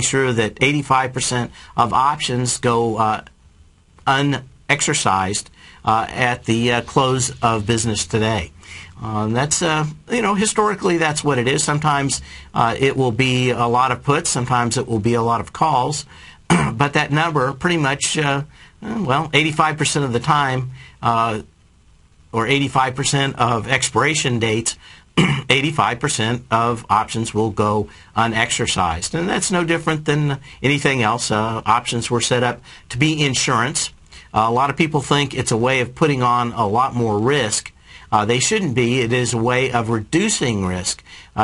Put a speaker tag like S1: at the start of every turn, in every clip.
S1: sure that 85% of options go unexercised at the close of business today. That's, historically that's what it is. Sometimes it will be a lot of puts, sometimes it will be a lot of calls, but that number pretty much, 85% of the time, or 85% of expiration dates, 85% of options will go unexercised. And that's no different than anything else. Options were set up to be insurance. A lot of people think it's a way of putting on a lot more risk. They shouldn't be. It is a way of reducing risk.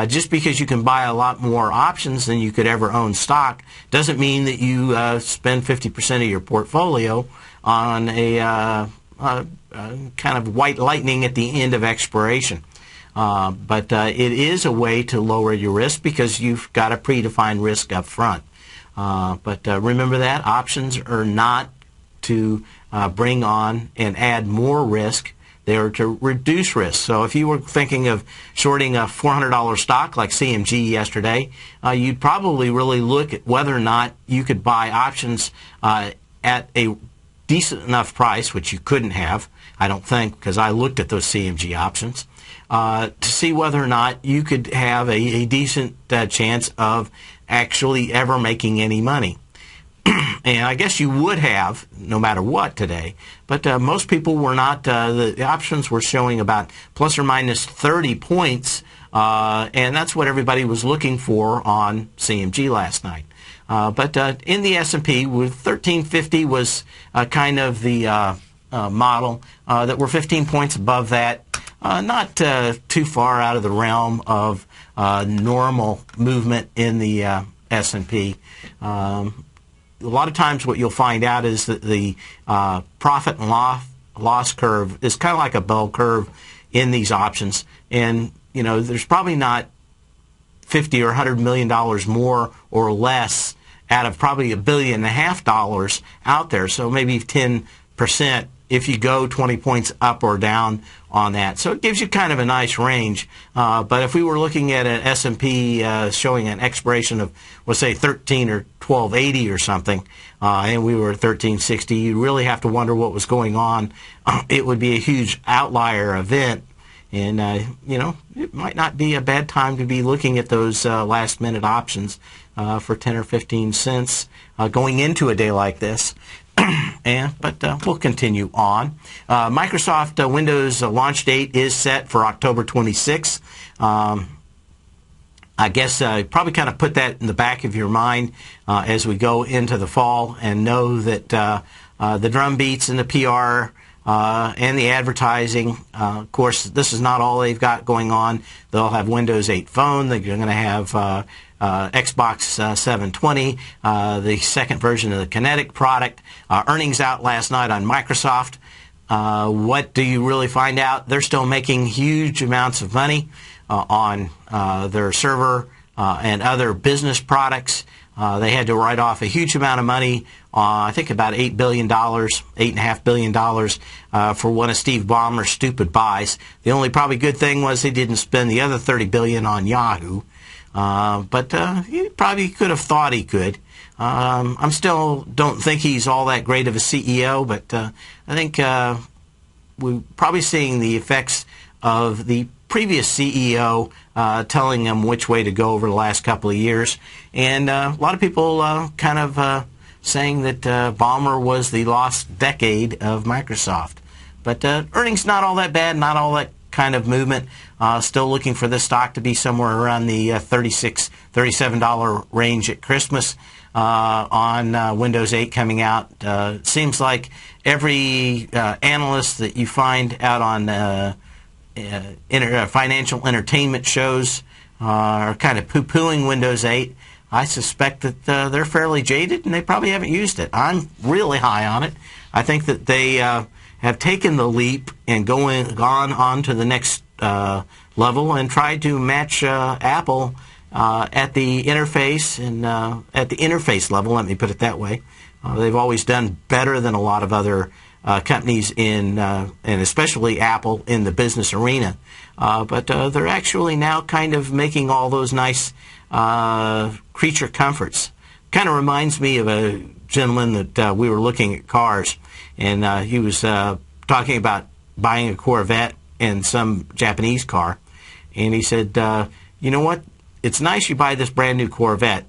S1: Just because you can buy a lot more options than you could ever own stock doesn't mean that you spend 50% of your portfolio on a kind of white lightning at the end of expiration. But it is a way to lower your risk because you've got a predefined risk up front. But remember that options are not to bring on and add more risk. They are to reduce risk. So if you were thinking of shorting a $400 stock like CMG yesterday, you'd probably really look at whether or not you could buy options at a decent enough price, which you couldn't have, I don't think, because I looked at those CMG options, to see whether or not you could have a decent chance of actually ever making any money. And I guess you would have, no matter what today, but most people were not. The options were showing about plus or minus 30 points, and that's what everybody was looking for on CMG last night. But in the S&P, with 1350 was kind of the model that were 15 points above that. Not too far out of the realm of normal movement in the S&P. A lot of times what you'll find out is that the profit and loss curve is kind of like a bell curve in these options. And, there's probably not $50 or $100 million more or less out of probably $1.5 billion out there. So maybe 10% if you go 20 points up or down on that. So it gives you kind of a nice range. But if we were looking at an S&P showing an expiration of, let's say, 13 or 1280 or something, and we were at 1360, you really have to wonder what was going on. It would be a huge outlier event. And, it might not be a bad time to be looking at those last-minute options for 10 or 15 cents going into a day like this. But we'll continue on. Microsoft Windows launch date is set for October 26th. I guess probably kind of put that in the back of your mind as we go into the fall and know that the drum beats and the PR and the advertising, of course, this is not all they've got going on. They'll have Windows 8 Phone. They're going to have Xbox 720, the second version of the Kinetic product. Earnings out last night on Microsoft. What do you really find out? They're still making huge amounts of money on their server and other business products. They had to write off a huge amount of money, I think about $8 billion, $8.5 billion for one of Steve Ballmer's stupid buys. The only probably good thing was he didn't spend the other $30 billion on Yahoo. But he probably could have thought he could. I'm still don't think he's all that great of a CEO, but I think we're probably seeing the effects of the previous CEO telling him which way to go over the last couple of years. And a lot of people kind of saying that Ballmer was the lost decade of Microsoft. But earnings not all that bad, not all that kind of movement. Still looking for this stock to be somewhere around the $36, $37 range at Christmas on Windows 8 coming out. Seems like every analyst that you find out on financial entertainment shows are kind of poo-pooing Windows 8. I suspect that they're fairly jaded and they probably haven't used it. I'm really high on it. I think that they have taken the leap and gone on to the next level and tried to match Apple at the interface and at the interface level. Let me put it that way. They've always done better than a lot of other companies in and especially Apple in the business arena. But they're actually now kind of making all those nice creature comforts kind of reminds me of a gentleman that we were looking at cars, and he was talking about buying a Corvette and some Japanese car, and he said, you know what, it's nice you buy this brand new Corvette,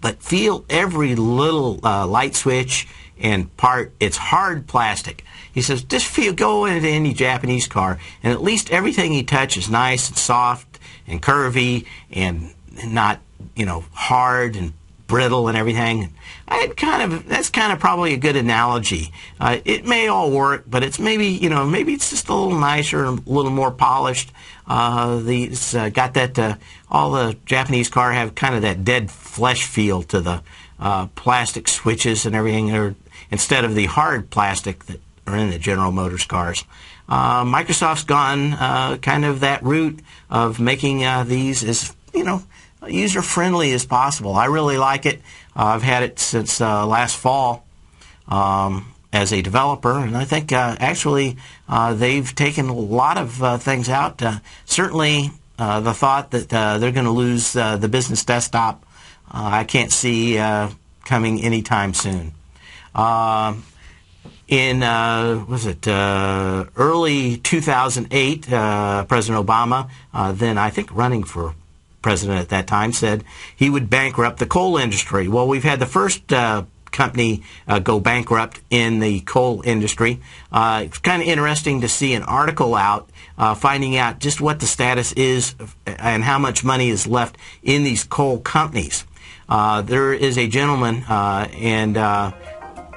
S1: but feel every little light switch and part. It's hard plastic. He says, just go into any Japanese car, and at least everything you touch is nice and soft and curvy and not, hard and brittle and everything. That's kind of probably a good analogy. It may all work, but it's maybe it's just a little nicer and a little more polished. It's got that, all the Japanese car have kind of that dead flesh feel to the plastic switches and everything, instead of the hard plastic that are in the General Motors cars. Microsoft's gone kind of that route of making these as, user-friendly as possible. I really like it. I've had it since last fall as a developer, and I think actually they've taken a lot of things out. Certainly the thought that they're going to lose the business desktop, I can't see coming anytime soon. In early 2008, President Obama, then I think running for president at that time, said he would bankrupt the coal industry. Well, we've had the first company go bankrupt in the coal industry. It's kind of interesting to see an article out finding out just what the status is and how much money is left in these coal companies. There is a gentleman,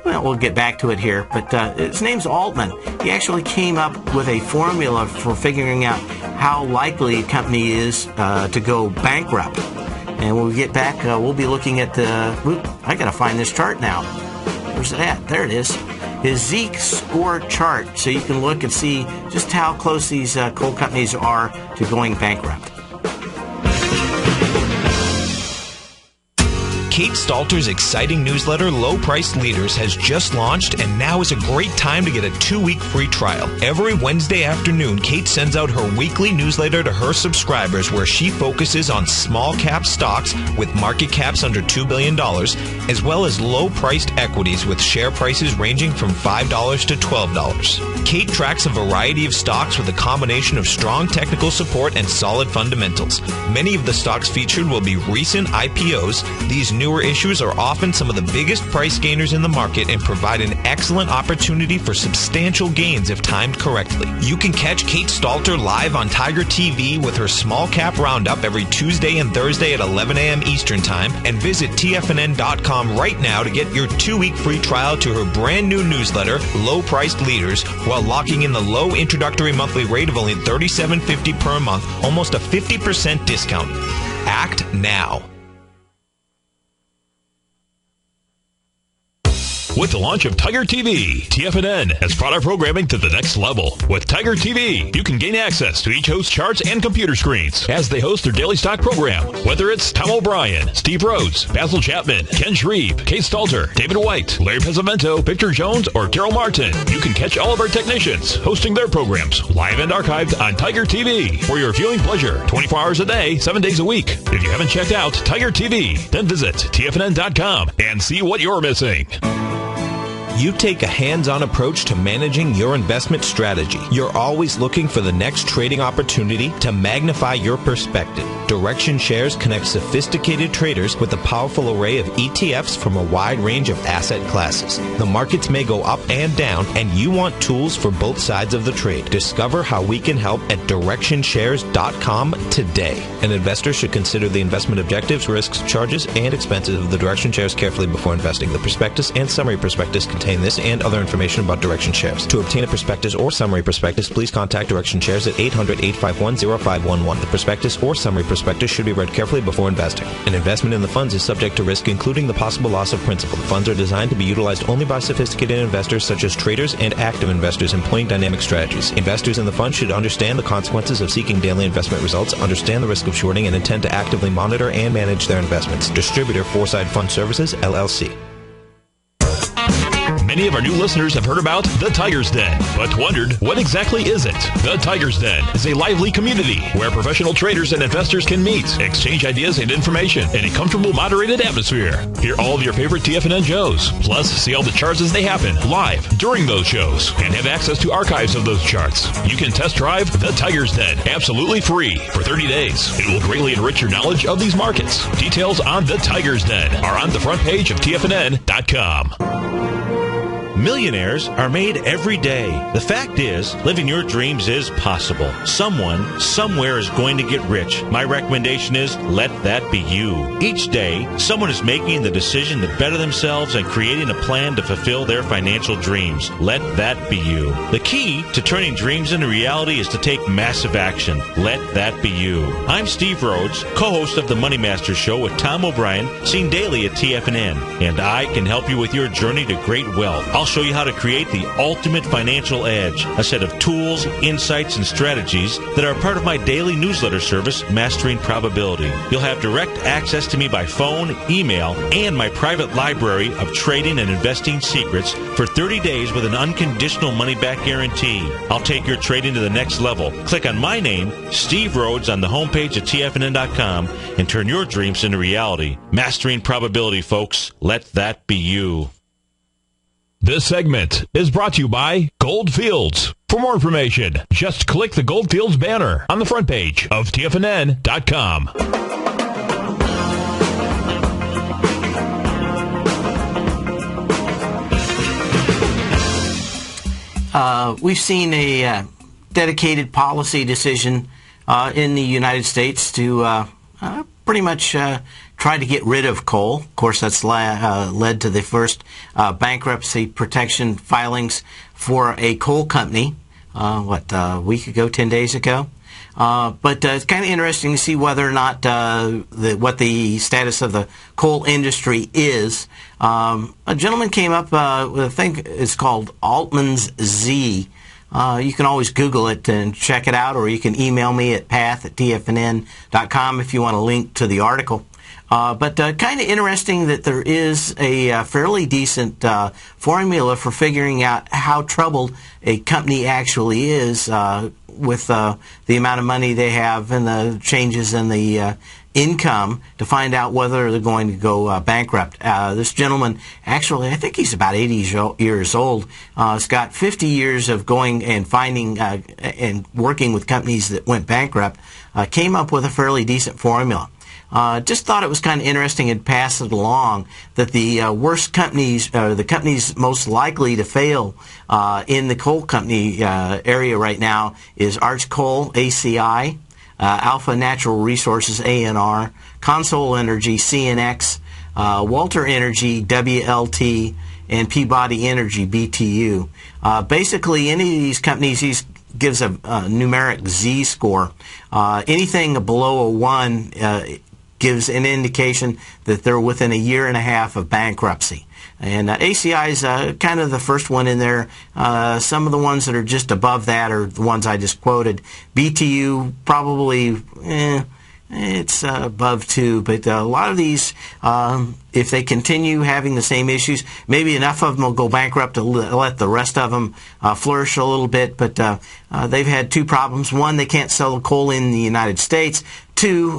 S1: we'll get back to it here, but his name's Altman. He actually came up with a formula for figuring out how likely a company is to go bankrupt. And when we get back, we'll be looking at I got to find this chart now. Where's it at? There it is. His Zeke score chart, so you can look and see just how close these coal companies are to going bankrupt.
S2: Kate Stalter's exciting newsletter, Low Price Leaders, has just launched, and now is a great time to get a 2-week free trial. Every Wednesday afternoon, Kate sends out her weekly newsletter to her subscribers where she focuses on small cap stocks with market caps under $2 billion, as well as low-priced equities with share prices ranging from $5 to $12. Kate tracks a variety of stocks with a combination of strong technical support and solid fundamentals. Many of the stocks featured will be recent IPOs. These newer issues are often some of the biggest price gainers in the market and provide an excellent opportunity for substantial gains if timed correctly. You can catch Kate Stalter live on Tiger TV with her Small Cap Roundup every Tuesday and Thursday at 11 a.m. Eastern Time, and visit TFNN.com right now to get your 2-week free trial to her brand new newsletter, Low Priced Leaders, while locking in the low introductory monthly rate of only $37.50 per month, almost a 50% discount. Act now.
S3: With the launch of Tiger TV, TFNN has brought our programming to the next level. With Tiger TV, you can gain access to each host's charts and computer screens as they host their daily stock program. Whether it's Tom O'Brien, Steve Rhodes, Basil Chapman, Ken Shreve, Kate Stalter, David White, Larry Pesavento, Victor Jones, or Carol Martin, you can catch all of our technicians hosting their programs live and archived on Tiger TV for your viewing pleasure 24 hours a day, 7 days a week. If you haven't checked out Tiger TV, then visit TFNN.com and see what you're missing.
S2: You take a hands-on approach to managing your investment strategy. You're always looking for the next trading opportunity to magnify your perspective. Direction Shares connects sophisticated traders with a powerful array of ETFs from a wide range of asset classes. The markets may go up and down, and you want tools for both sides of the trade. Discover how we can help at DirectionShares.com today. An investor should consider the investment objectives, risks, charges, and expenses of the Direction Shares carefully before investing. The prospectus and summary prospectus contain this and other information about Direction Shares. To obtain a prospectus or summary prospectus, please contact Direction Shares at 800-851-0511. The prospectus or summary prospectus should be read carefully before investing. An investment in the funds is subject to risk, including the possible loss of principal. The funds are designed to be utilized only by sophisticated investors such as traders and active investors employing dynamic strategies. Investors in the fund should understand the consequences of seeking daily investment results, understand the risk of shorting, and intend to actively monitor and manage their investments. Distributor Foreside Fund Services, LLC.
S3: Many of our new listeners have heard about the Tiger's Den, but wondered, what exactly is it? The Tiger's Den is a lively community where professional traders and investors can meet, exchange ideas and information in a comfortable, moderated atmosphere. Hear all of your favorite TFNN shows, plus see all the charts as they happen live during those shows, and have access to archives of those charts. You can test drive the Tiger's Den absolutely free for 30 days. It will greatly enrich your knowledge of these markets. Details on the Tiger's Den are on the front page of TFNN.com.
S4: Millionaires are made every day. The fact is, living your dreams is possible. Someone, somewhere is going to get rich. My recommendation is, let that be you. Each day, someone is making the decision to better themselves and creating a plan to fulfill their financial dreams. Let that be you. The key to turning dreams into reality is to take massive action. Let that be you. I'm Steve Rhodes, co-host of the Money Master Show with Tom O'Brien, seen daily at TFNN, and I can help you with your journey to great wealth. I'll show you how to create the ultimate financial edge, a set of tools, insights, and strategies that are part of my daily newsletter service, Mastering Probability. You'll have direct access to me by phone, email, and my private library of trading and investing secrets for 30 days with an unconditional money-back guarantee. I'll take your trading to the next level. Click on my name, Steve Rhodes, on the homepage at TFNN.com and turn your dreams into reality. Mastering Probability, folks. Let that be you.
S3: This segment is brought to you by Goldfields. For more information, just click the Goldfields banner on the front page of TFNN.com.
S1: We've seen a dedicated policy decision in the United States to pretty much try to get rid of coal. Of course, that's led to the first bankruptcy protection filings for a coal company, a week ago, 10 days ago. But it's kind of interesting to see whether or not what the status of the coal industry is. A gentleman came up with a thing, it's called Altman's Z. You can always Google it and check it out, or you can email me at path@tfnn.com if you want a link to the article. But kind of interesting that there is a fairly decent formula for figuring out how troubled a company actually is with the amount of money they have and the changes in the income to find out whether they're going to go bankrupt. This gentleman, actually, I think he's about 80 years old. He's got 50 years of going and finding and working with companies that went bankrupt. Came up with a fairly decent formula. Just thought it was kind of interesting and pass it along that the worst companies, the companies most likely to fail in the coal company area right now is Arch Coal, ACI, Alpha Natural Resources, ANR, Consol Energy, CNX, Walter Energy, WLT, and Peabody Energy, BTU. Basically, any of these companies, he gives a numeric Z score. Anything below a 1 gives an indication that they're within a year and a half of bankruptcy. And ACI is kind of the first one in there. Some of the ones that are just above that are the ones I just quoted. BTU, probably, it's above 2. But a lot of these, if they continue having the same issues, maybe enough of them will go bankrupt to let the rest of them flourish a little bit. But they've had 2 problems. One, they can't sell the coal in the United States. 2,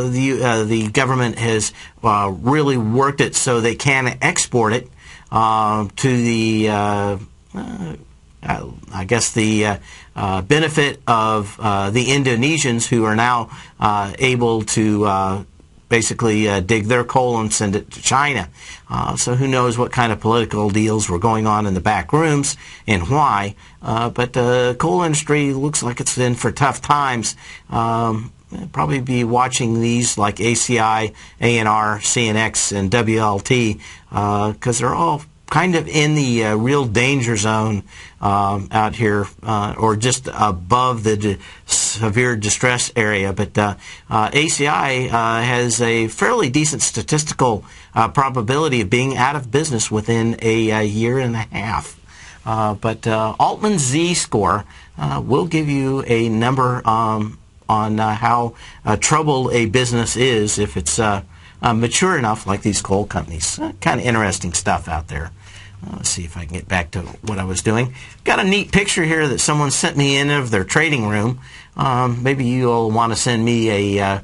S1: the government has really worked it so they can export it to the, I guess, the benefit of the Indonesians, who are now able to basically dig their coal and send it to China. So who knows what kind of political deals were going on in the back rooms and why. But the coal industry looks like it's in for tough times. Probably be watching these like ACI, ANR, CNX, and WLT because they're all kind of in the real danger zone out here, or just above the severe distress area. But ACI has a fairly decent statistical probability of being out of business within a year and a half. But Altman's Z score will give you a number on how troubled a business is if it's mature enough, like these coal companies. Kind of interesting stuff out there. Let's see if I can get back to what I was doing. Got a neat picture here that someone sent me in of their trading room. Maybe you'll want to send me a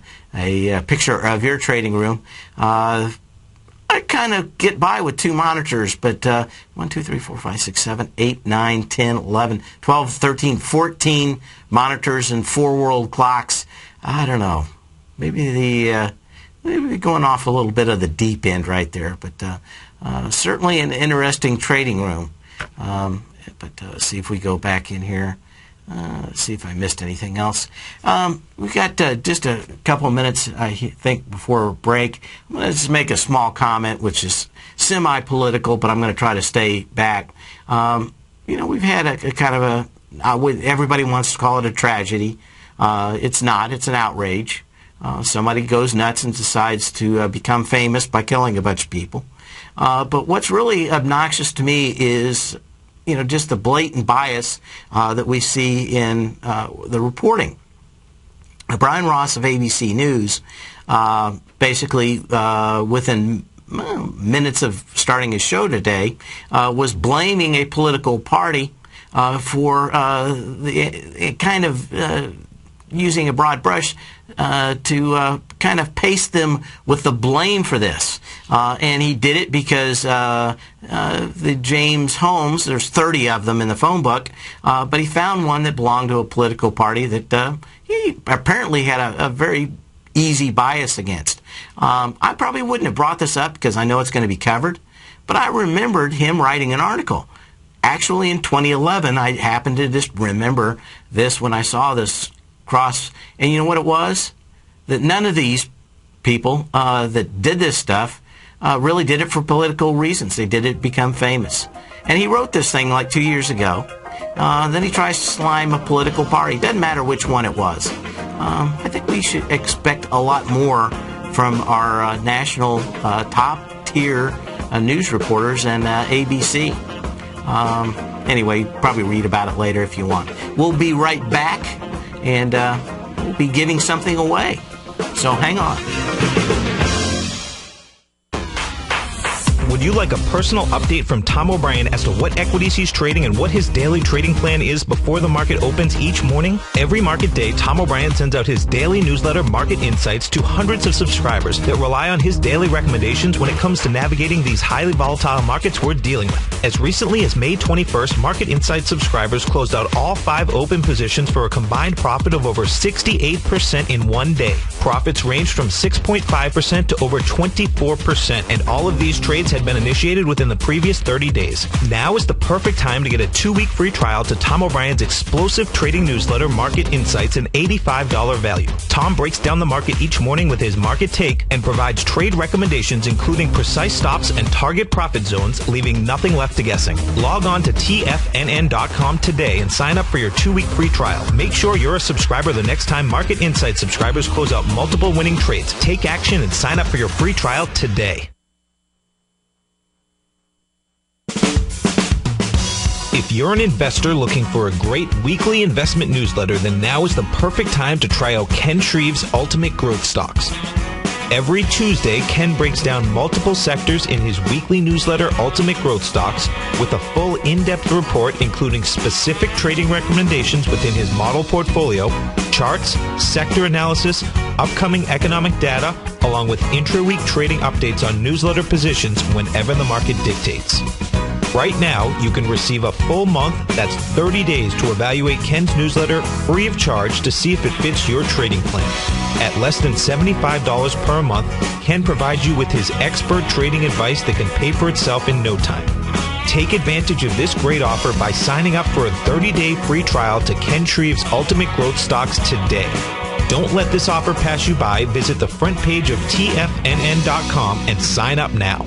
S1: picture of your trading room. I kind of get by with 2 monitors, but 1, 2, 3, 4, 5, 6, 7, 8, 9, 10, 11, 12, 13, 14 monitors and 4 world clocks. I don't know. Maybe maybe going off a little bit of the deep end right there, but certainly an interesting trading room. But see if we go back in here. Let's see if I missed anything else. We've got just a couple of minutes, I think, before break. I'm going to just make a small comment, which is semi-political, but I'm going to try to stay back. We've had a kind of everybody wants to call it a tragedy. It's not. It's an outrage. Somebody goes nuts and decides to become famous by killing a bunch of people. But what's really obnoxious to me is just the blatant bias that we see in the reporting. Brian Ross of ABC News, basically within minutes of starting his show today, was blaming a political party for kind of using a broad brush to kind of paste them with the blame for this. And he did it because the James homes, there's 30 of them in the phone book, but he found one that belonged to a political party that he apparently had a very easy bias against. I probably wouldn't have brought this up because I know it's going to be covered, but I remembered him writing an article. Actually, in 2011, I happened to just remember this when I saw this cross, and you know what it was? That none of these people that did this stuff really did it for political reasons. They did it to become famous. And he wrote this thing like 2 years ago. Then he tries to slime a political party. Doesn't matter which one it was. I think we should expect a lot more from our national top-tier news reporters and ABC. Anyway, probably read about it later if you want. We'll be right back, and we'll be giving something away. So hang on.
S2: Would you like a personal update from Tom O'Brien as to what equities he's trading and what his daily trading plan is before the market opens each morning? Every market day, Tom O'Brien sends out his daily newsletter, Market Insights, to hundreds of subscribers that rely on his daily recommendations when it comes to navigating these highly volatile markets we're dealing with. As recently as May 21st, Market Insights subscribers closed out all 5 open positions for a combined profit of over 68% in one day. Profits ranged from 6.5% to over 24%, and all of these trades had been initiated within the previous 30 days. Now is the perfect time to get a 2-week free trial to Tom O'Brien's explosive trading newsletter, Market Insights, an $85 value. Tom breaks down the market each morning with his market take and provides trade recommendations including precise stops and target profit zones, leaving nothing left to guessing. Log on to TFNN.com today and sign up for your 2-week free trial. Make sure you're a subscriber the next time Market Insights subscribers close out multiple winning trades. Take action and sign up for your free trial today. If you're an investor looking for a great weekly investment newsletter, then now is the perfect time to try out Ken Shreve's Ultimate Growth Stocks. Every Tuesday, Ken breaks down multiple sectors in his weekly newsletter, Ultimate Growth Stocks, with a full in-depth report including specific trading recommendations within his model portfolio, charts, sector analysis, upcoming economic data, along with intra-week trading updates on newsletter positions whenever the market dictates. Right now, you can receive a full month, that's 30 days, to evaluate Ken's newsletter free of charge to see if it fits your trading plan. At less than $75 per month, Ken provides you with his expert trading advice that can pay for itself in no time. Take advantage of this great offer by signing up for a 30-day free trial to Ken Shreve's Ultimate Growth Stocks today. Don't let this offer pass you by. Visit the front page of TFNN.com and sign up now.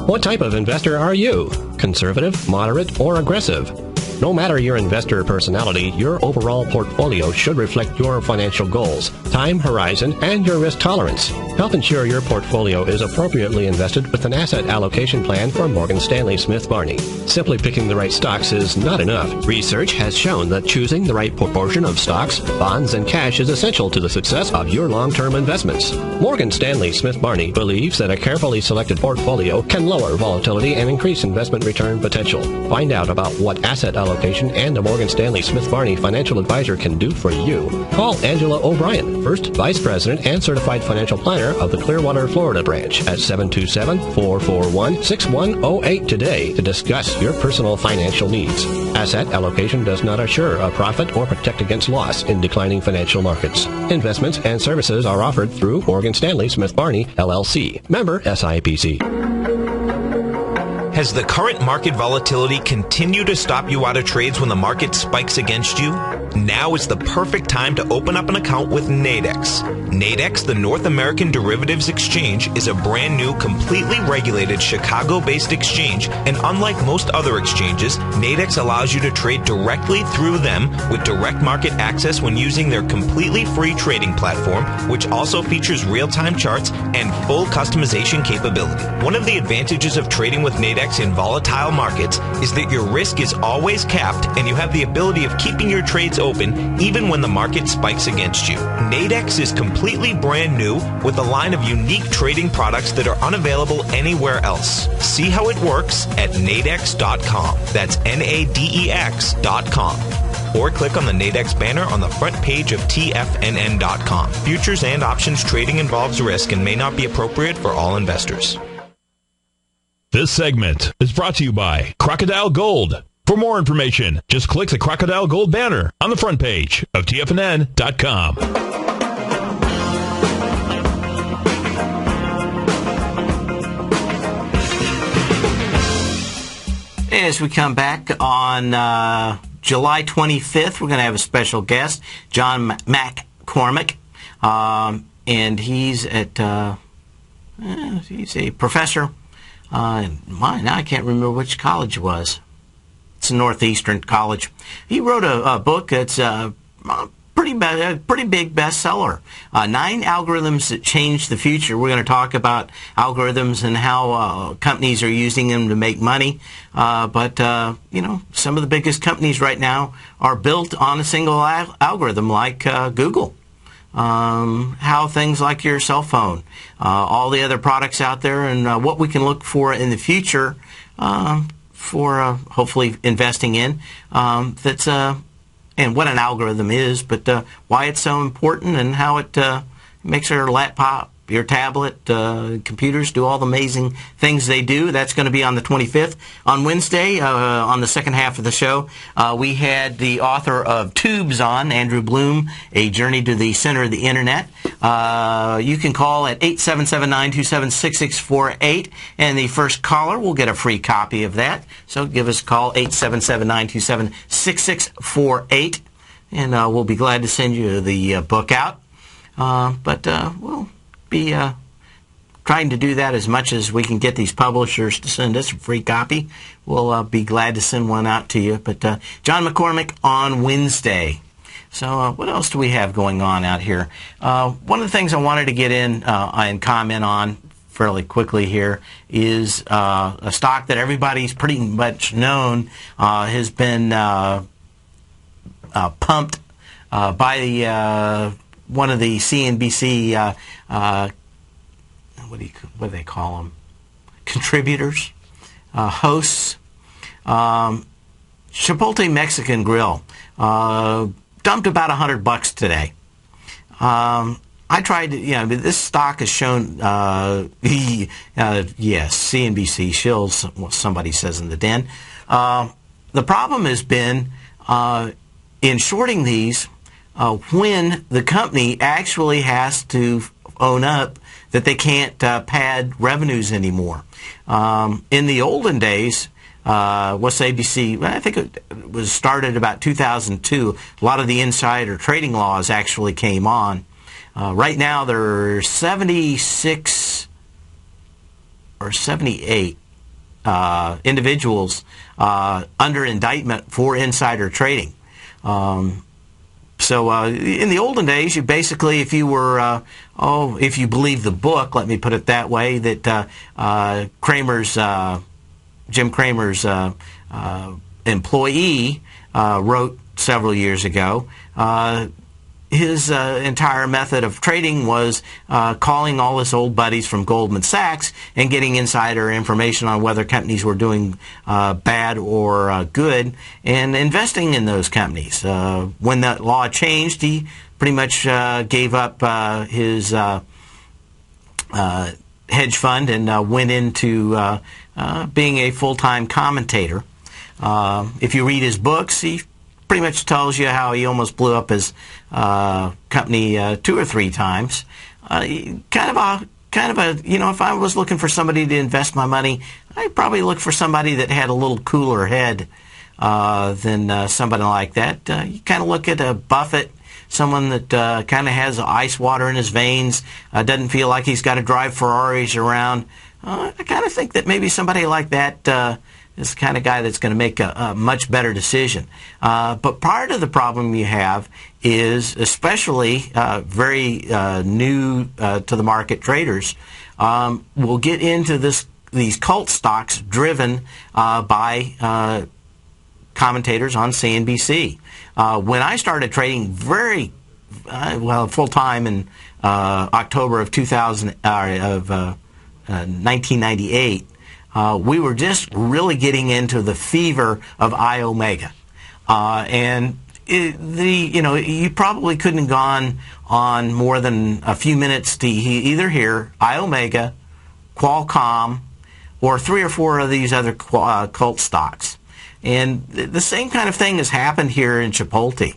S5: What type of investor are you? Conservative, moderate, or aggressive? No matter your investor personality, your overall portfolio should reflect your financial goals, time horizon, and your risk tolerance. Help ensure your portfolio is appropriately invested with an asset allocation plan from Morgan Stanley Smith Barney. Simply picking the right stocks is not enough. Research has shown that choosing the right proportion of stocks, bonds, and cash is essential to the success of your long-term investments. Morgan Stanley Smith Barney believes that a carefully selected portfolio can lower volatility and increase investment return potential. Find out about what asset allocation and the Morgan Stanley Smith Barney financial advisor can do for you. Call Angela O'Brien, First Vice President and Certified Financial Planner of the Clearwater, Florida branch at 727-441-6108 today to discuss your personal financial needs. Asset allocation does not assure a profit or protect against loss in declining financial markets. Investments and services are offered through Morgan Stanley Smith Barney, LLC. Member SIPC.
S2: Has the current market volatility continued to stop you out of trades when the market spikes against you? Now is the perfect time to open up an account with Nadex. Nadex, the North American Derivatives Exchange, is a brand new, completely regulated Chicago-based exchange, and unlike most other exchanges, Nadex allows you to trade directly through them with direct market access when using their completely free trading platform, which also features real-time charts and full customization capability. One of the advantages of trading with Nadex in volatile markets is that your risk is always capped and you have the ability of keeping your trades open even when the market spikes against you. Nadex is completely brand new with a line of unique trading products that are unavailable anywhere else. See how it works at nadex.com. That's NADEX.com. Or click on the Nadex banner on the front page of TFNN.com. Futures and options trading involves risk and may not be appropriate for all investors.
S3: This segment is brought to you by Crocodile Gold. For more information, just click the Crocodile Gold banner on the front page of TFNN.com.
S1: As we come back on July 25th, we're going to have a special guest, John McCormick, and he's a professor. Now I can't remember which college it was. It's a Northeastern college. He wrote a book that's pretty big bestseller. 9 algorithms that change the future. We're going to talk about algorithms and how companies are using them to make money. But some of the biggest companies right now are built on a single algorithm, like Google. How things like your cell phone, all the other products out there, and what we can look for in the future for hopefully investing in. And what an algorithm is, but why it's so important and how it makes your laptop, your tablet, computers do all the amazing things they do. That's going to be on the 25th. On Wednesday, on the second half of the show, we had the author of Tubes on, Andrew Bloom, A Journey to the Center of the Internet. You can call at 877-927-6648, and the first caller will get a free copy of that. So give us a call, 877-927-6648, and we'll be glad to send you the book out. But we'll be trying to do that as much as we can get these publishers to send us a free copy. We'll be glad to send one out to you. But John McCormick on Wednesday. So what else do we have going on out here? One of the things I wanted to get in and comment on fairly quickly here is a stock that everybody's pretty much known has been pumped by the one of the CNBC, what do they call them? Contributors, hosts. Chipotle Mexican Grill dumped about $100 today. I tried to, this stock has shown, yes, CNBC shills, what somebody says in the den. The problem has been in shorting these, when the company actually has to own up that they can't pad revenues anymore. In the olden days, what's ABC? I think it was started about 2002. A lot of the insider trading laws actually came on. Right now, there are 76 or 78 individuals under indictment for insider trading. So in the olden days, you basically, if you were, if you believe the book, let me put it that way, that Jim Cramer's employee wrote several years ago, his entire method of trading was calling all his old buddies from Goldman Sachs and getting insider information on whether companies were doing bad or good and investing in those companies. When that law changed, he pretty much gave up his hedge fund and went into being a full-time commentator. If you read his books, he pretty much tells you how he almost blew up his company 2 or 3 times. Kind of a, if I was looking for somebody to invest my money, I'd probably look for somebody that had a little cooler head than somebody like that. You kind of look at Buffett, someone that kind of has ice water in his veins, doesn't feel like he's got to drive Ferraris around. I kind of think that maybe somebody like that is the kind of guy that's going to make a much better decision. But part of the problem you have is, especially very new to the market traders, will get into these cult stocks driven by commentators on CNBC. When I started trading full-time in October of 1998, we were just really getting into the fever of I Omega, and you probably couldn't have gone on more than a few minutes to either hear I Omega, Qualcomm, or 3 or 4 of these other cult stocks. And the same kind of thing has happened here in Chipotle.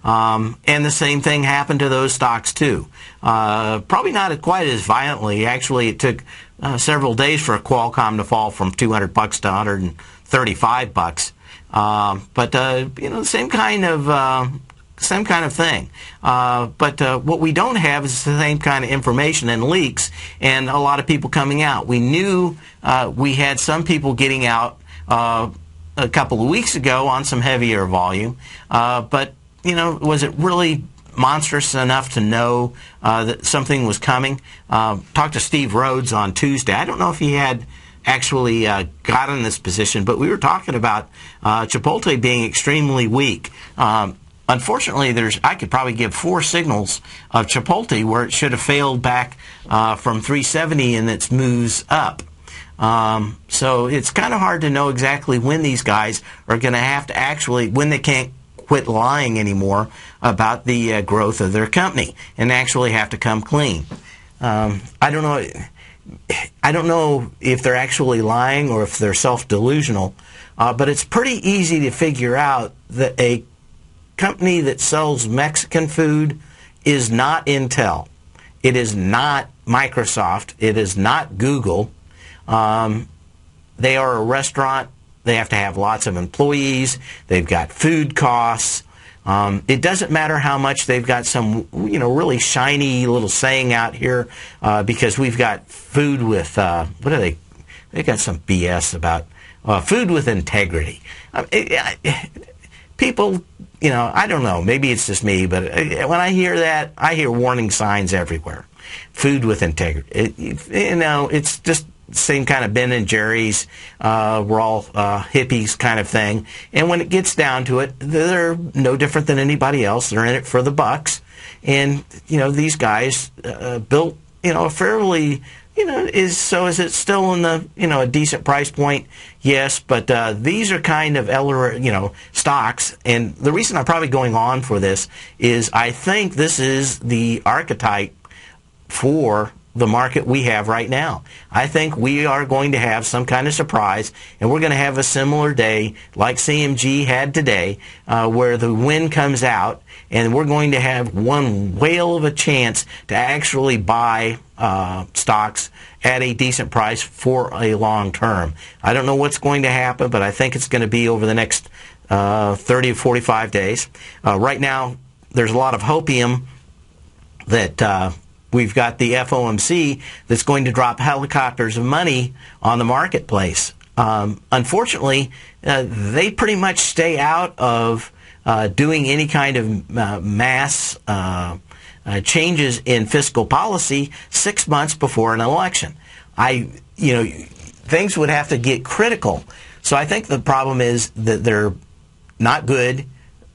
S1: And the same thing happened to those stocks too. Probably not quite as violently. Actually, it took several days for a Qualcomm to fall from $200 to $135. But the same kind of thing. But what we don't have is the same kind of information and leaks, and a lot of people coming out. We knew we had some people getting out a couple of weeks ago on some heavier volume, but was it really monstrous enough to know that something was coming? Talked to Steve Rhodes on Tuesday. I don't know if he had actually got in this position, but we were talking about Chipotle being extremely weak. Unfortunately, I could probably give 4 signals of Chipotle where it should have failed back from 370 in its moves up. So it's kind of hard to know exactly when these guys are going to have to when they can't quit lying anymore about the growth of their company and actually have to come clean. I don't know if they're actually lying or if they're self-delusional, but it's pretty easy to figure out that a company that sells Mexican food is not Intel. It is not Microsoft. It is not Google. They are a restaurant. They have to have lots of employees. They've got food costs. It doesn't matter how much they've got some, really shiny little saying out here because we've got food with, what are they? They got some BS about food with integrity. People, I don't know. Maybe it's just me, but when I hear that, I hear warning signs everywhere. Food with integrity. It's just same kind of Ben and Jerry's, we're all hippies kind of thing. And when it gets down to it, they're no different than anybody else. They're in it for the bucks. And, these guys built, a fairly, is it still in the, a decent price point? Yes, but these are kind of, stocks. And the reason I'm probably going on for this is I think this is the archetype for the market we have right now. I think we are going to have some kind of surprise, and we're going to have a similar day like CMG had today, where the wind comes out, and we're going to have one whale of a chance to actually buy stocks at a decent price for a long term. I don't know what's going to happen, but I think it's going to be over the next 30 to 45 days. Right now, there's a lot of hopium that we've got the FOMC that's going to drop helicopters of money on the marketplace. Unfortunately, they pretty much stay out of doing any kind of mass changes in fiscal policy 6 months before an election. Things would have to get critical. So I think the problem is that they're not good.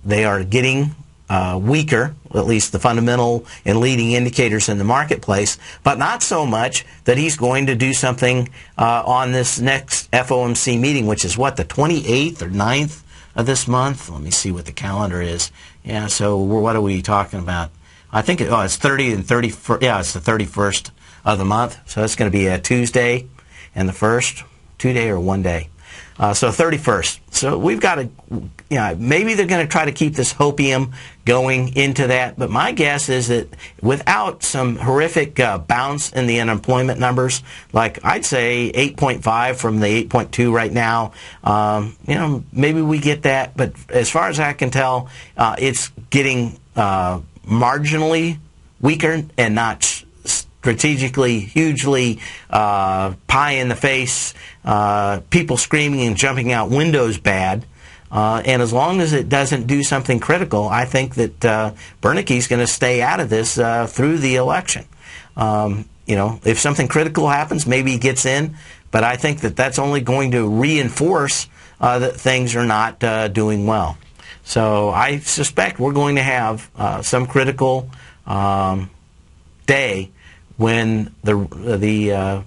S1: They are getting weaker, at least the fundamental and leading indicators in the marketplace, but not so much that he's going to do something on this next FOMC meeting, which is what, the 28th or 9th of this month? Let me see what the calendar is. Yeah, so what are we talking about? I think it's 30 and 31st. Yeah, it's the 31st of the month, so it's going to be a Tuesday and the 1st, 2 day or 1 day. So 31st. So we've got to, maybe they're going to try to keep this hopium going into that. But my guess is that without some horrific bounce in the unemployment numbers, like I'd say 8.5 from the 8.2 right now, maybe we get that. But as far as I can tell, it's getting marginally weaker and not strategically, hugely pie in the face, people screaming and jumping out windows bad. And as long as it doesn't do something critical, I think that Bernanke's going to stay out of this through the election. If something critical happens, maybe he gets in. But I think that that's only going to reinforce that things are not doing well. So I suspect we're going to have some critical day when the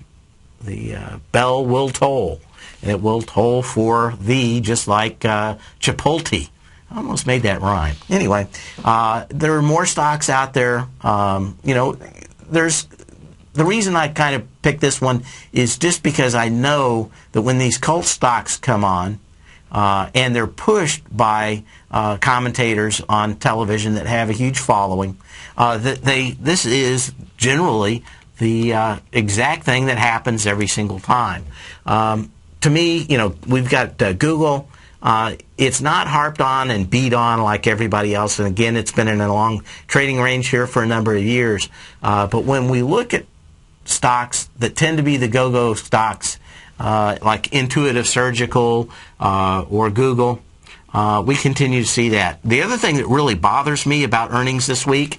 S1: bell will toll, and it will toll for thee, just like Chipotle. I almost made that rhyme. Anyway, there are more stocks out there. There's the reason I kind of picked this one is just because I know that when these cult stocks come on, and they're pushed by commentators on television that have a huge following, this is generally the exact thing that happens every single time. To me, we've got Google. It's not harped on and beat on like everybody else. And again, it's been in a long trading range here for a number of years. But when we look at stocks that tend to be the go-go stocks, like Intuitive Surgical or Google, we continue to see that. The other thing that really bothers me about earnings this week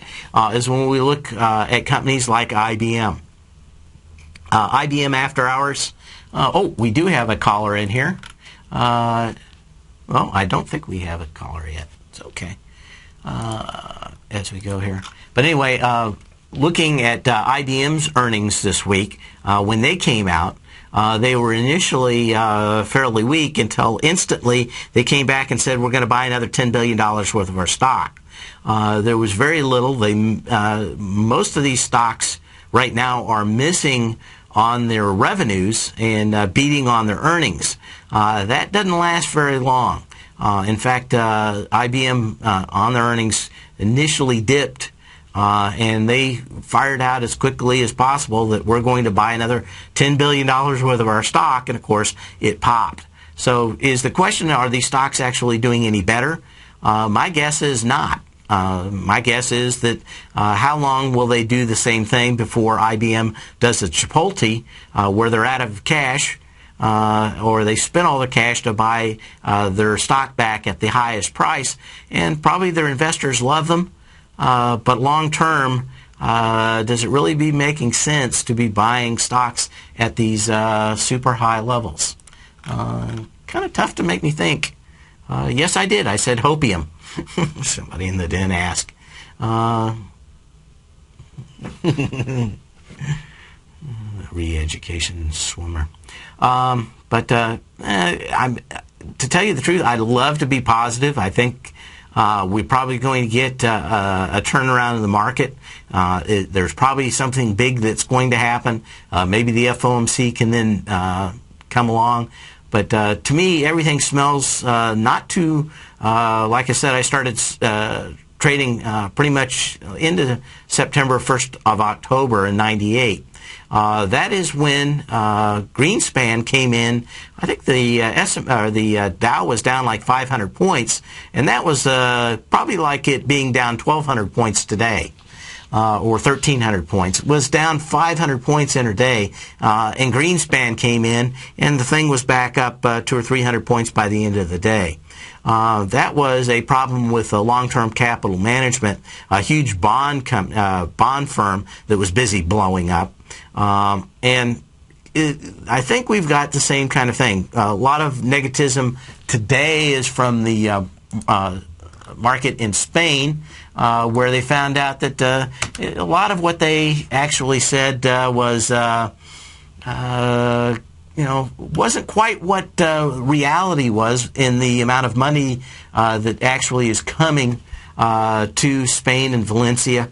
S1: is when we look at companies like IBM. IBM after hours. We do have a caller in here. Well, I don't think we have a caller yet. It's okay as we go here. But anyway, looking at IBM's earnings this week, when they came out, they were initially fairly weak until instantly they came back and said, we're going to buy another $10 billion worth of our stock. There was very little. Most of these stocks right now are missing on their revenues and beating on their earnings. That doesn't last very long. In fact, IBM on their earnings initially dipped, and they fired out as quickly as possible that we're going to buy another $10 billion worth of our stock, and of course it popped. So is the question, are these stocks actually doing any better? My guess is not. My guess is that how long will they do the same thing before IBM does a Chipotle where they're out of cash, or they spend all their cash to buy their stock back at the highest price, and probably their investors love them. But long term, does it really be making sense to be buying stocks at these super high levels? Kind of tough to make me think. Yes, I did. I said hopium. Somebody in the den asked. Re-education swimmer. But to tell you the truth, I'd love to be positive. I think we're probably going to get a turnaround in the market. There's probably something big that's going to happen. Maybe the FOMC can then come along. But to me, everything smells not too, like I said, I started trading pretty much into September, 1st of October in '98. That is when Greenspan came in. I think the Dow was down like 500 points, and that was probably like it being down 1,200 points today. or 1,300 points. It was down 500 points intraday, and Greenspan came in, and the thing was back up 200 or 300 points by the end of the day. That was a problem with long-term capital management, a huge bond firm that was busy blowing up, and I think we've got the same kind of thing. A lot of negativism today is from the market in Spain, where they found out that a lot of what they actually said was, wasn't quite what reality was in the amount of money that actually is coming to Spain and Valencia.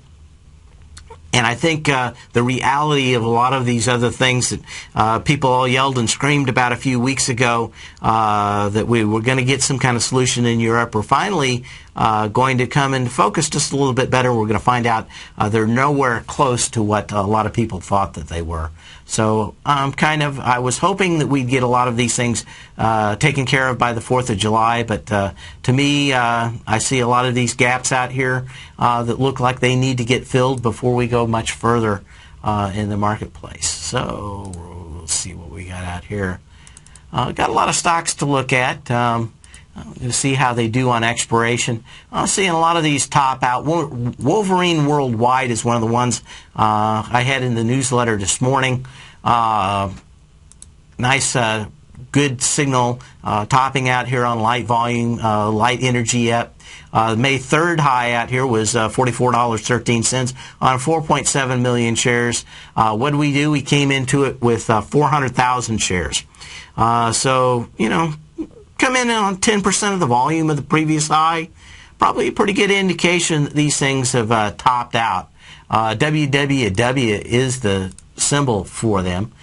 S1: And I think the reality of a lot of these other things that people all yelled and screamed about a few weeks ago, that we were going to get some kind of solution in Europe, are finally going to come into focus just a little bit better. We're going to find out they're nowhere close to what a lot of people thought that they were. So I was hoping that we'd get a lot of these things taken care of by the 4th of July, but to me, I see a lot of these gaps out here that look like they need to get filled before we go much further in the marketplace. So let's see what we got out here. Got a lot of stocks to look at. To see how they do on expiration. I'm seeing a lot of these top out. Wolverine Worldwide is one of the ones I had in the newsletter this morning. Nice, good signal topping out here on light volume, light energy up. May 3rd high out here was $44.13 on 4.7 million shares. What did we do? We came into it with 400,000 shares. So, come in on 10% of the volume of the previous high. Probably a pretty good indication that these things have topped out. WWW is the symbol for them.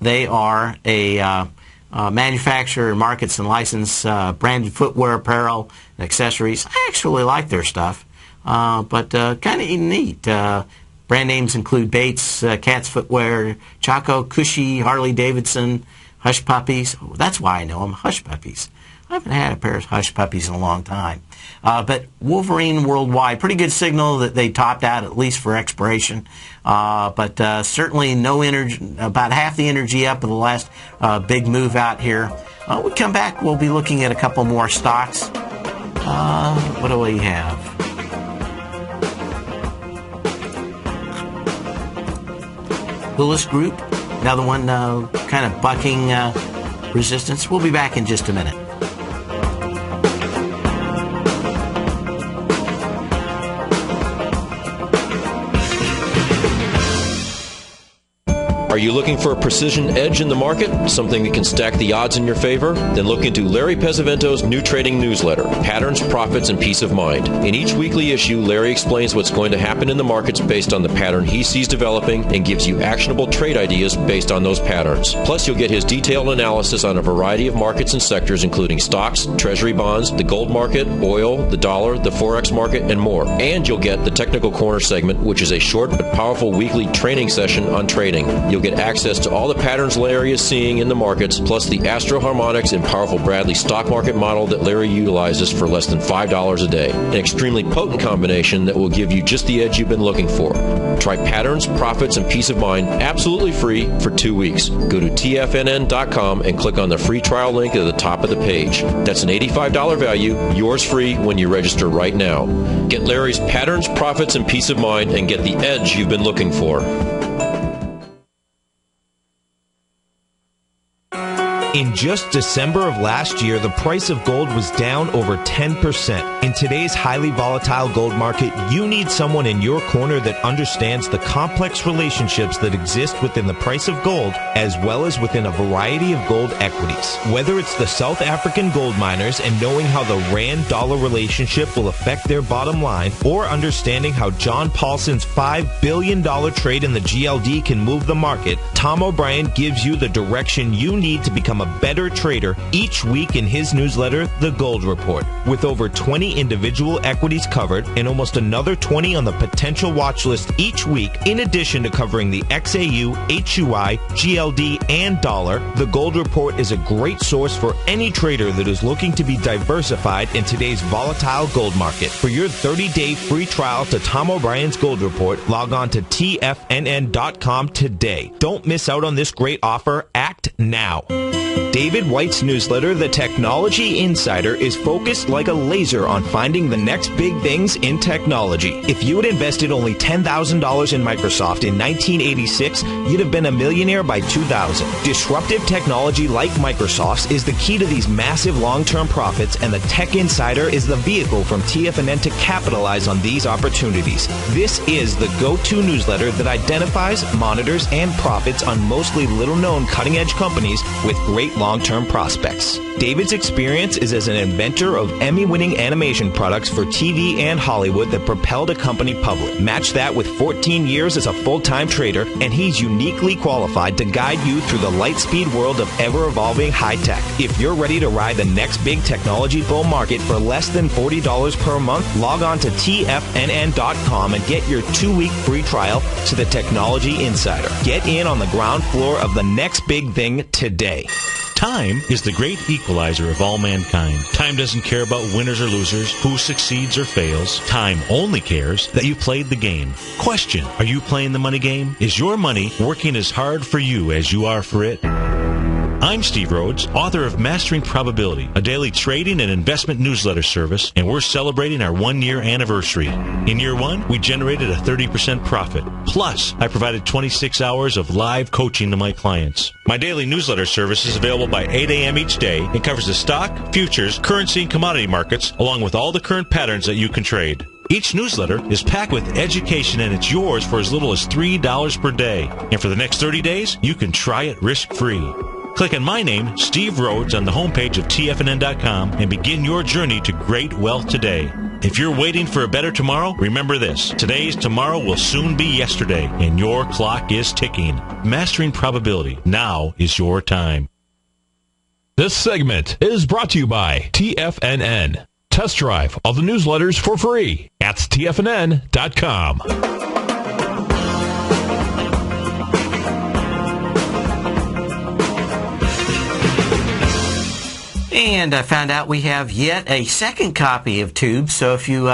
S1: They are a manufacturer, markets and license branded footwear, apparel, and accessories. I actually like their stuff, but kind of neat. Brand names include Bates, Cat's Footwear, Chaco, Cushy, Harley Davidson, Hush Puppies. Oh, that's why I know them, Hush Puppies. I haven't had a pair of Hush Puppies in a long time. But Wolverine Worldwide, pretty good signal that they topped out at least for expiration. But certainly no energy, about half the energy up of the last big move out here. We come back, we'll be looking at a couple more stocks. What do we have? Willis Group. Another one kind of bucking resistance. We'll be back in just a minute.
S6: Are you looking for a precision edge in the market? Something that can stack the odds in your favor? Then look into Larry Pesavento's new trading newsletter, Patterns, Profits, and Peace of Mind. In each weekly issue, Larry explains what's going to happen in the markets based on the pattern he sees developing and gives you actionable trade ideas based on those patterns. Plus, you'll get his detailed analysis on a variety of markets and sectors, including stocks, treasury bonds, the gold market, oil, the dollar, the forex market, and more. And you'll get the Technical Corner segment, which is a short but powerful weekly training session on trading. You'll get access to all the patterns Larry is seeing in the markets, plus the Astro Harmonics and powerful Bradley stock market model that Larry utilizes for less than $5 a day. An extremely potent combination that will give you just the edge you've been looking for. Try Patterns, Profits, and Peace of Mind absolutely free for 2 weeks. Go to TFNN.com and click on the free trial link at the top of the page. That's an $85 value, yours free when you register right now. Get Larry's Patterns, Profits, and Peace of Mind and get the edge you've been looking for.
S2: In just December of last year, the price of gold was down over 10%. In today's highly volatile gold market, you need someone in your corner that understands the complex relationships that exist within the price of gold, as well as within a variety of gold equities. Whether it's the South African gold miners and knowing how the Rand-dollar relationship will affect their bottom line, or understanding how John Paulson's $5 billion trade in the GLD can move the market, Tom O'Brien gives you the direction you need to become a better trader each week in his newsletter, The Gold Report, with over 20 individual equities covered and almost another 20 on the potential watch list each week, in addition to covering the XAU, HUI, GLD, and dollar. The Gold Report is a great source for any trader that is looking to be diversified in today's volatile gold market. For your 30-day free trial to Tom O'Brien's Gold Report, log on to TFNN.com today. Don't miss out on this great offer. Act now. David White's newsletter, The Technology Insider, is focused like a laser on finding the next big things in technology. If you had invested only $10,000 in Microsoft in 1986, you'd have been a millionaire by 2000. Disruptive technology like Microsoft's is the key to these massive long-term profits, and the Tech Insider is the vehicle from TFNN to capitalize on these opportunities. This is the go-to newsletter that identifies, monitors, and profits on mostly little-known cutting-edge companies with great long-term prospects. David's experience is as an inventor of Emmy-winning animation products for TV and Hollywood that propelled a company public. Match that with 14 years as a full-time trader, and he's uniquely qualified to guide you through the light-speed world of ever-evolving high-tech. If you're ready to ride the next big technology bull market for less than $40 per month, log on to TFNN.com and get your 2-week free trial to the Technology Insider. Get in on the ground floor of the next big thing today.
S4: Time is the great equalizer of all mankind. Time doesn't care about winners or losers, who succeeds or fails. Time only cares that you played the game. Question: are you playing the money game? Is your money working as hard for you as you are for it? I'm Steve Rhodes, author of Mastering Probability, a daily trading and investment newsletter service, and we're celebrating our 1-year anniversary. In year 1, we generated a 30% profit. Plus, I provided 26 hours of live coaching to my clients. My daily newsletter service is available by 8 a.m. each day and covers the stock, futures, currency, and commodity markets, along with all the current patterns that you can trade. Each newsletter is packed with education, and it's yours for as little as $3 per day. And for the next 30 days, you can try it risk-free. Click on my name, Steve Rhodes, on the homepage of TFNN.com and begin your journey to great wealth today. If you're waiting for a better tomorrow, remember this: today's tomorrow will soon be yesterday, and your clock is ticking. Mastering Probability. Now is your time.
S3: This segment is brought to you by TFNN. Test drive all the newsletters for free at TFNN.com.
S1: And I found out we have yet a second copy of Tubes. So if you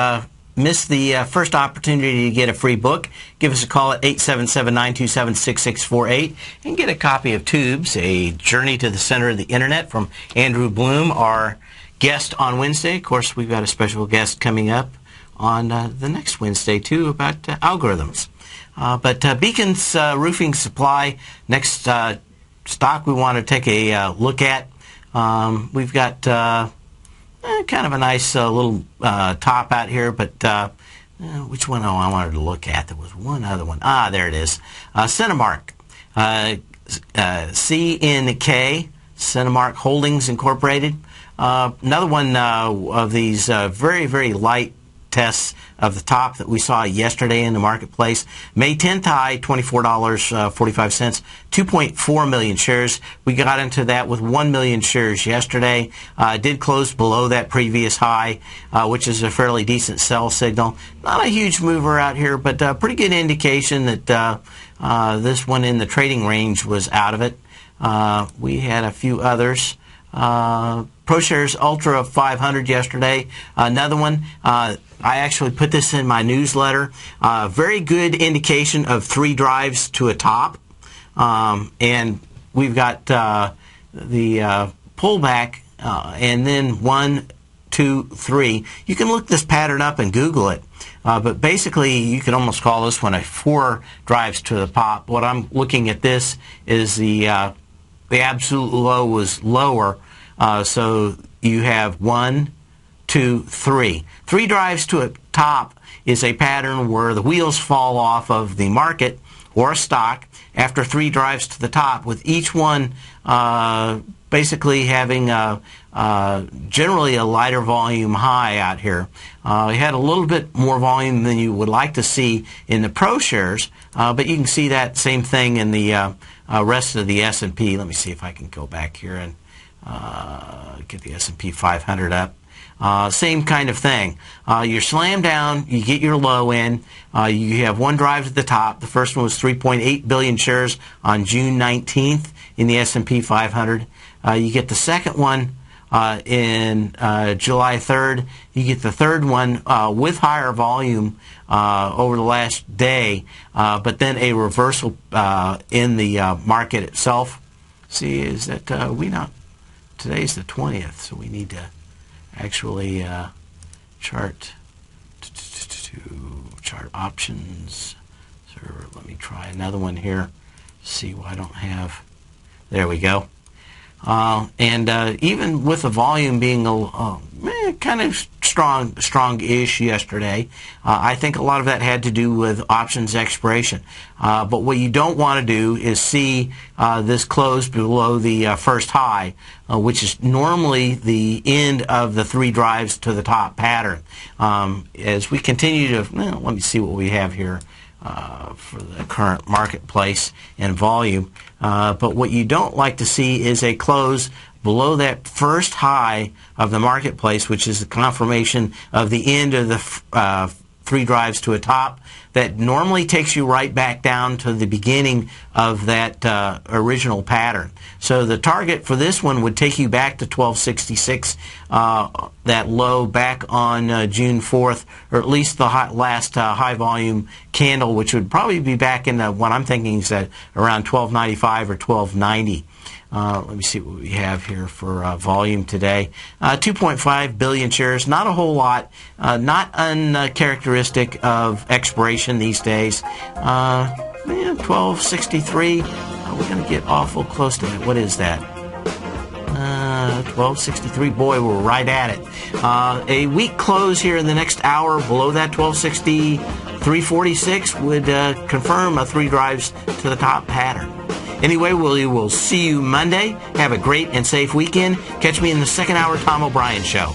S1: missed the first opportunity to get a free book, give us a call at 877-927-6648 and get a copy of Tubes, A Journey to the Center of the Internet from Andrew Bloom, our guest on Wednesday. Of course, we've got a special guest coming up on the next Wednesday, too, about algorithms. But Beacon's Roofing Supply, next stock we want to take a look at. We've got kind of a nice little top out here, but which one? Oh, I wanted to look at. There was one other one. There it is. Cinemark. CNK, Cinemark Holdings Incorporated. Another one of these very, very light tests of the top that we saw yesterday in the marketplace. May 10th high, $24.45, 2.4 million shares. We got into that with 1 million shares yesterday. Did close below that previous high, which is a fairly decent sell signal. Not a huge mover out here, but a pretty good indication that this one in the trading range was out of it. We had a few others. ProShares Ultra 500 yesterday. Another one. I actually put this in my newsletter. Very good indication of 3 drives to a top. And we've got the pullback and then 1, 2, 3. You can look this pattern up and Google it. But basically, you could almost call this one a 4 drives to the top. What I'm looking at this is the absolute low was lower. So you have 1, 2, 3. 3 drives to a top is a pattern where the wheels fall off of the market or a stock after 3 drives to the top, with each one basically having generally a lighter volume high out here. We had a little bit more volume than you would like to see in the Pro shares, but you can see that same thing in the rest of the S&P. Let me see if I can go back here and get the S&P 500 up. Same kind of thing. You're slammed down, you get your low in, you have 1 drive to the top. The first one was 3.8 billion shares on June 19th in the S&P 500. You get the second one in July 3rd. You get the third one with higher volume over the last day, but then a reversal in the market itself. See, is that we not? Today's the 20th, so we need to actually chart options. So let me try another one here. See why I don't have. There we go. And even with the volume being kind of strong-ish yesterday, I think a lot of that had to do with options expiration. But what you don't want to do is see this close below the first high, which is normally the end of the 3 drives to the top pattern. As we continue to, let me see what we have here for the current marketplace and volume. But what you don't like to see is a close below that first high of the marketplace, which is the confirmation of the end of the 3 drives to a top. That normally takes you right back down to the beginning of that original pattern. So the target for this one would take you back to 1266, that low back on June 4th, or at least the last high volume candle, which would probably be back in what I'm thinking is at around 1295 or 1290. Let me see what we have here for volume today. 2.5 billion shares, not a whole lot, not uncharacteristic of expiration these days. 1263, we're going to get awful close to that. What is that? 1263, boy, we're right at it. A weak close here in the next hour below that 1260, 346 would confirm a 3 drives to the top pattern. Anyway, we will see you Monday. Have a great and safe weekend. Catch me in the second hour Tom O'Brien Show.